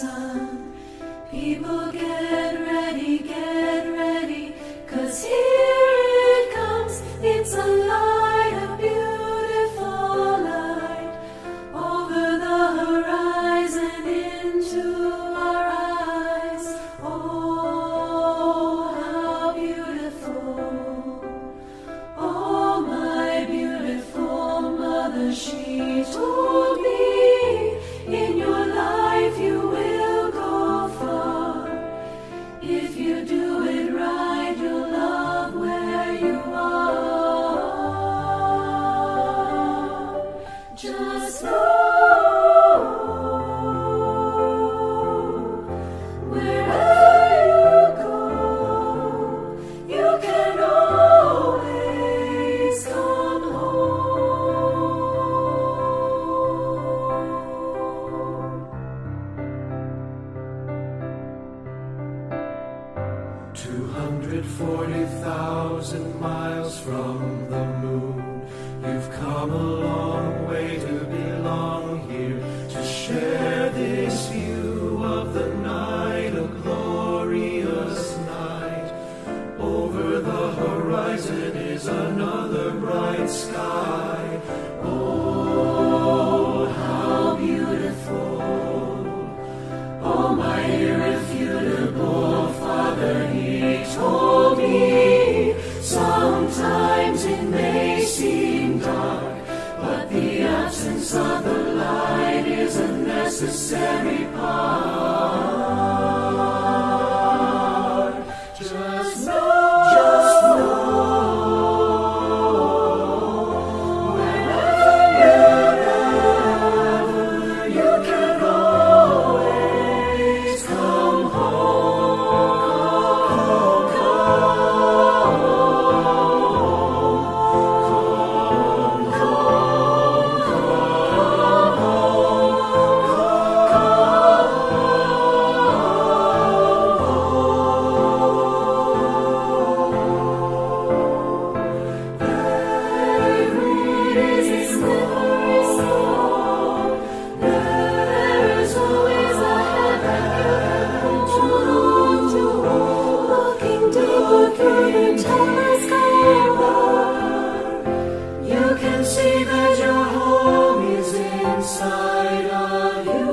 sun. People get ready, 'cause here it comes. It's a light, a beautiful light, over the horizon into our eyes. Oh, how beautiful. Oh, my beautiful mother, she told me, in your life you will go far. If you do it right, you'll love where you are. Just know, wherever you go, you can always come home. 240,000 miles from the moon, you've come a long way to belong here, to share this view of the night, a glorious night. Over the horizon is another bright sky. Oh, how beautiful. Oh, my irrefutable Father, He told me, sometimes it may seem dark, but the absence of the light is a necessary part. Just know, wherever you can always come home. You can see that your home is inside of you.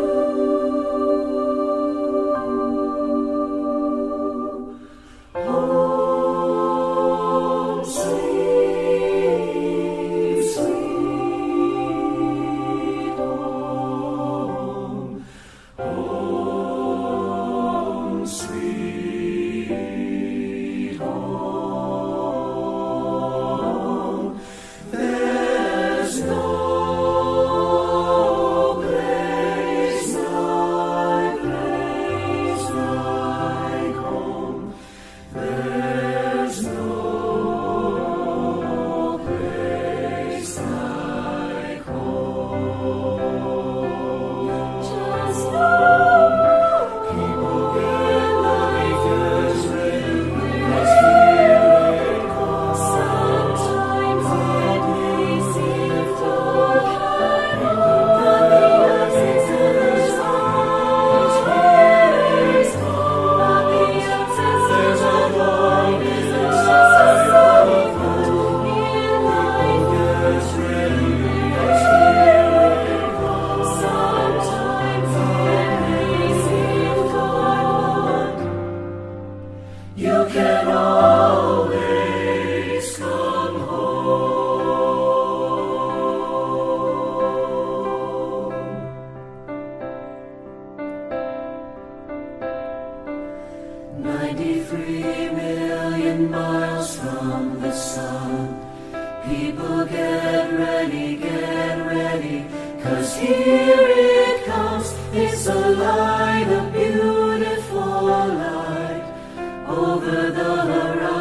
Home, sweet, sweet home. Home, sweet home. There's no place like home. There's no place like home. Just know, people get like us ready, 'cause here it comes. Sometimes it may seem dark, but the absence of the light is home. But the absence of the light is a necessary part in life. Get ready, 'cause here it comes. Sometimes it may seem dark, you can always come home. 93 million miles from the sun. People get ready, 'cause here it comes. It's a light, a beautiful light, over the horizon.